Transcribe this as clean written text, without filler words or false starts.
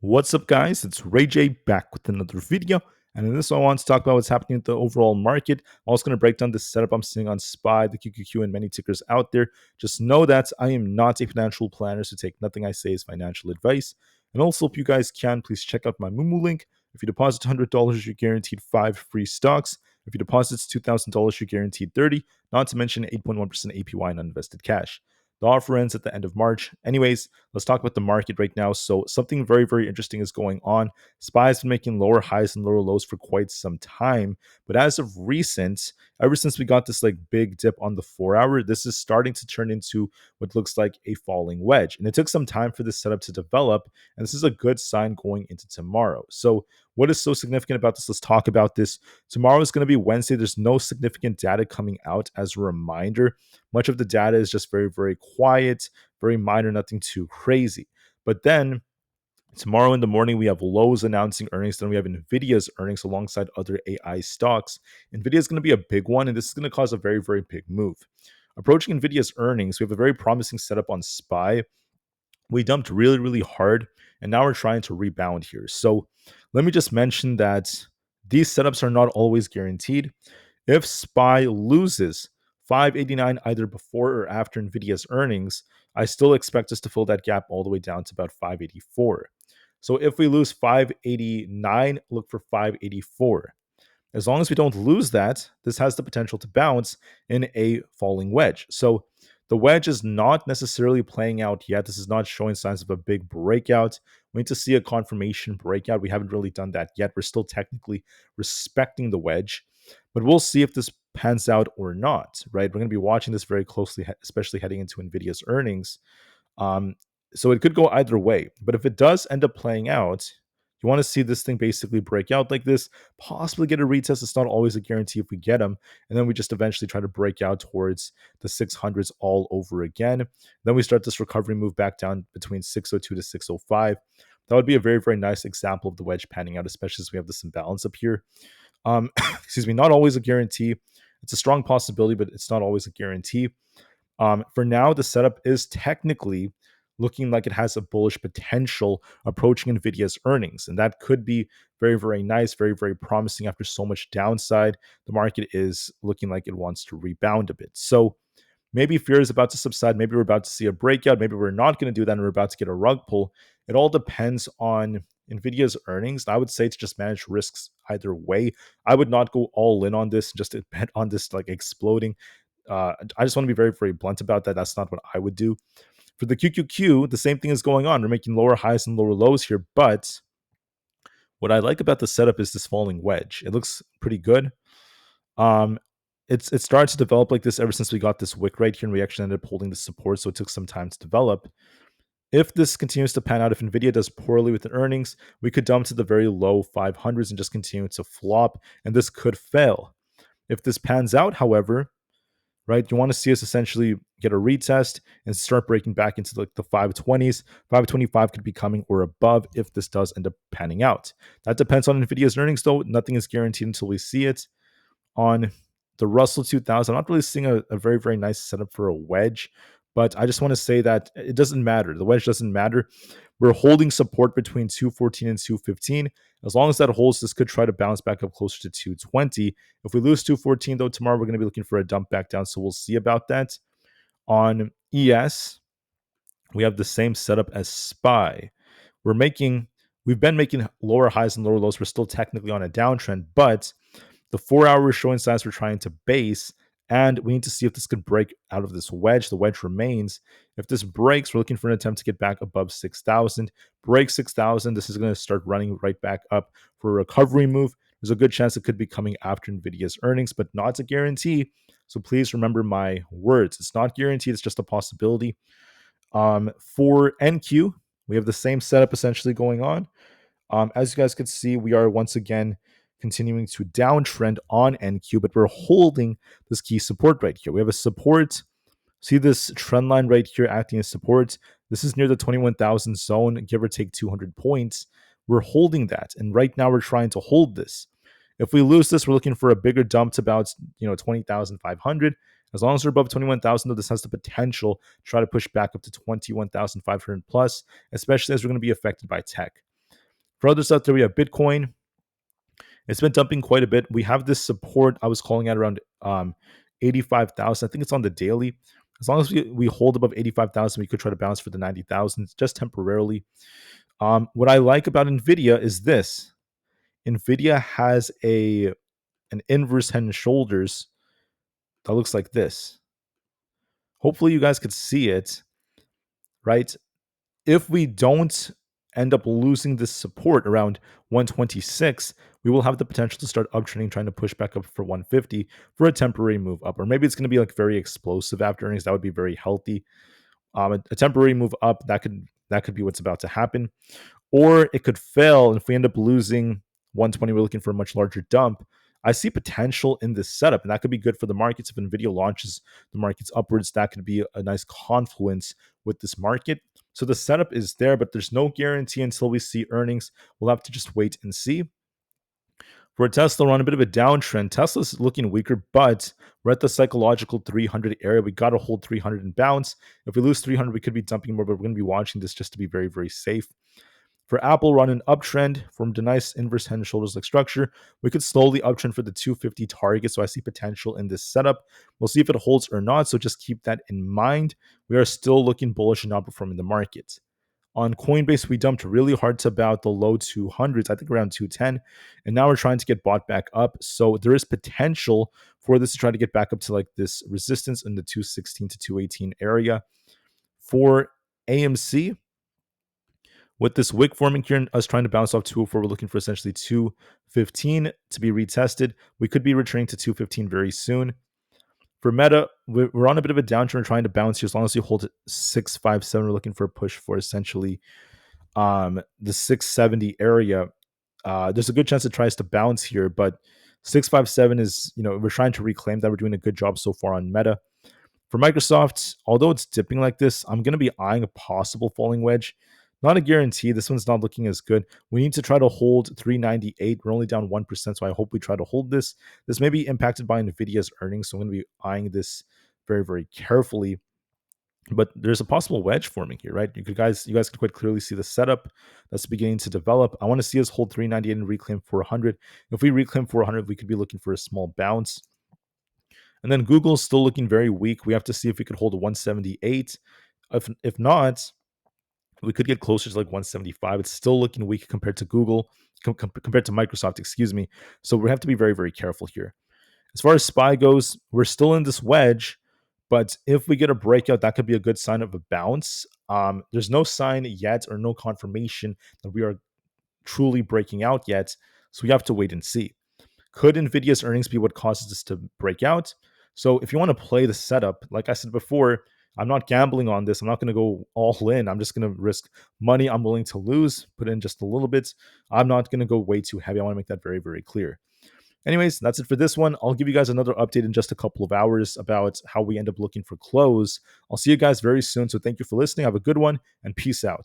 What's up, guys? It's Rey-Jay back with another video. And in this one, I want to talk about what's happening with the overall market. I'm also going to break down this setup I'm seeing on SPY, the QQQ, and many tickers out there. Just know that I am not a financial planner, so take nothing I say as financial advice. And also, if you guys can, please check out my Moomoo link. If you deposit $100, you're guaranteed 5 free stocks. If you deposit $2,000, you're guaranteed 30, not to mention 8.1% APY on uninvested cash. The offer ends at the end of March. Anyways, let's talk about the market right now. So something very, very interesting is going on. SPY has been making lower highs and lower lows for quite some time. But as of recent, ever since we got this like big dip on the 4-hour, this is starting to turn into what looks like a falling wedge. And it took some time for this setup to develop. And this is a good sign going into tomorrow. So what is so significant about this? Let's talk about this. Tomorrow is going to be Wednesday. There's no significant data coming out as a reminder. Much of the data is just very, very quiet, very minor, nothing too crazy. But then tomorrow in the morning, we have Lowe's announcing earnings. Then we have Nvidia's earnings alongside other AI stocks. Nvidia is going to be a big one, and this is going to cause a very, very big move. Approaching Nvidia's earnings, we have a very promising setup on SPY. We dumped really, really hard, and now we're trying to rebound here. So let me just mention that these setups are not always guaranteed. If SPY loses 589 either before or after Nvidia's earnings, I still expect us to fill that gap all the way down to about 584. So if we lose 589, look for 584. As long as we don't lose that, this has the potential to bounce in a falling wedge. So the wedge is not necessarily playing out yet. This is not showing signs of a big breakout. We need to see a confirmation breakout. We haven't really done that yet. We're still technically respecting the wedge, but we'll see if this pans out or not, right? We're going to be watching this very closely, especially heading into Nvidia's earnings. So it could go either way. But if it does end up playing out, you want to see this thing basically break out like this, possibly get a retest. It's not always a guarantee if we get them. And then we just eventually try to break out towards the 600s all over again. Then we start this recovery move back down between 602 to 605. That would be a very, very nice example of the wedge panning out, especially as we have this imbalance up here. Excuse me, not always a guarantee. It's a strong possibility, but it's not always a guarantee. For now, the setup is technically looking like it has a bullish potential approaching Nvidia's earnings. And that could be very, very nice, very, very promising after so much downside. The market is looking like it wants to rebound a bit. So maybe fear is about to subside. Maybe we're about to see a breakout. Maybe we're not going to do that and we're about to get a rug pull. It all depends on Nvidia's earnings. I would say to just manage risks either way. I would not go all in on this, just to bet on this like exploding. I just want to be very, very blunt about that. That's not what I would do. For the QQQ, the same thing is going on. We're making lower highs and lower lows here, but what I like about the setup is this falling wedge. It looks pretty good. It started to develop like this ever since we got this wick right here, and we actually ended up holding the support, so it took some time to develop. If this continues to pan out, if Nvidia does poorly with the earnings, we could dump to the very low 500s and just continue to flop, and this could fail. If this pans out, however, right, you want to see us essentially get a retest and start breaking back into like the 520s. 525 could be coming or above if this does end up panning out. That depends on Nvidia's earnings, though. Nothing is guaranteed until we see it. On the Russell 2000, I'm not really seeing a very, very nice setup for a wedge, but I just want to say that it doesn't matter. The wedge doesn't matter. We're holding support between 214 and 215. As long as that holds, this could try to bounce back up closer to 220. If we lose 214, though, tomorrow we're going to be looking for a dump back down, so we'll see about that. On ES, we have the same setup as SPY. We've been making lower highs and lower lows. We're still technically on a downtrend, but the 4-hour is showing signs we're trying to base, and we need to see if this could break out of this wedge. The wedge remains. If this breaks, we're looking for an attempt to get back above 6,000. Break 6,000, this is going to start running right back up for a recovery move. There's a good chance it could be coming after Nvidia's earnings, but not a guarantee. So please remember my words. It's not guaranteed. It's just a possibility. For NQ, we have the same setup essentially going on. As you guys can see, we are once again continuing to downtrend on NQ, but we're holding this key support right here. We have a support. See this trend line right here acting as support. This is near the 21,000 zone, give or take 200 points. We're holding that, and right now we're trying to hold this. If we lose this, we're looking for a bigger dump to about 20,500. As long as we're above 21,000, though, this has the potential to try to push back up to 21,500 plus, especially as we're going to be affected by tech. For others out there, we have Bitcoin. It's been dumping quite a bit. We have this support I was calling at around 85,000. I think it's on the daily. As long as we hold above 85,000, we could try to bounce for the 90,000 just temporarily. What I like about Nvidia is this. Nvidia has an inverse head and shoulders that looks like this. Hopefully you guys could see it, right? If we don't end up losing this support around 126, we will have the potential to start uptrending, trying to push back up for 150 for a temporary move up. Or maybe it's going to be like very explosive after earnings. That would be very healthy. A temporary move up, that could be what's about to happen. Or it could fail, and if we end up losing 120, we're looking for a much larger dump. I see potential in this setup, and that could be good for the markets. If Nvidia launches the markets upwards, that could be a nice confluence with this market. So the setup is there, but there's no guarantee until we see earnings. We'll have to just wait and see. For Tesla, we're on a bit of a downtrend. Tesla's looking weaker, but we're at the psychological 300 area. We got to hold 300 and bounce. If we lose 300, we could be dumping more, but we're going to be watching this just to be very, very safe. For Apple, we're on an uptrend from the nice inverse head and shoulders like structure. We could slowly uptrend for the 250 target, so I see potential in this setup. We'll see if it holds or not, so just keep that in mind. We are still looking bullish and outperforming the market. On Coinbase, we dumped really hard to about the low 200s, I think around 210, and now we're trying to get bought back up. So there is potential for this to try to get back up to like this resistance in the 216 to 218 area. For AMC, with this wick forming here and us trying to bounce off 204, we're looking for essentially 215 to be retested. We could be returning to 215 very soon. For Meta, we're on a bit of a downturn trying to bounce here. As long as you hold it 657, we're looking for a push for essentially the 670 area. There's a good chance it tries to bounce here, but 657 is, we're trying to reclaim that. We're doing a good job so far on Meta. For Microsoft, although it's dipping like this, I'm going to be eyeing a possible falling wedge. Not a guarantee. This one's not looking as good. We need to try to hold 398. We're only down 1%, so I hope we try to hold this. This may be impacted by Nvidia's earnings, so I'm going to be eyeing this very, very carefully. But there's a possible wedge forming here, right? You guys can quite clearly see the setup that's beginning to develop. I want to see us hold 398 and reclaim 400. If we reclaim 400, we could be looking for a small bounce. And then Google's still looking very weak. We have to see if we could hold 178. If not, we could get closer to like 175. It's still looking weak compared to Google, compared to Microsoft, excuse me. So we have to be very, very careful here. As far as SPY goes, we're still in this wedge, but if we get a breakout, that could be a good sign of a bounce. There's no sign yet or no confirmation that we are truly breaking out yet, so we have to wait and see. Could Nvidia's earnings be what causes this to break out? So if you want to play the setup, like I said before, I'm not gambling on this. I'm not going to go all in. I'm just going to risk money I'm willing to lose, put in just a little bit. I'm not going to go way too heavy. I want to make that very, very clear. Anyways, that's it for this one. I'll give you guys another update in just a couple of hours about how we end up looking for close. I'll see you guys very soon. So thank you for listening. Have a good one and peace out.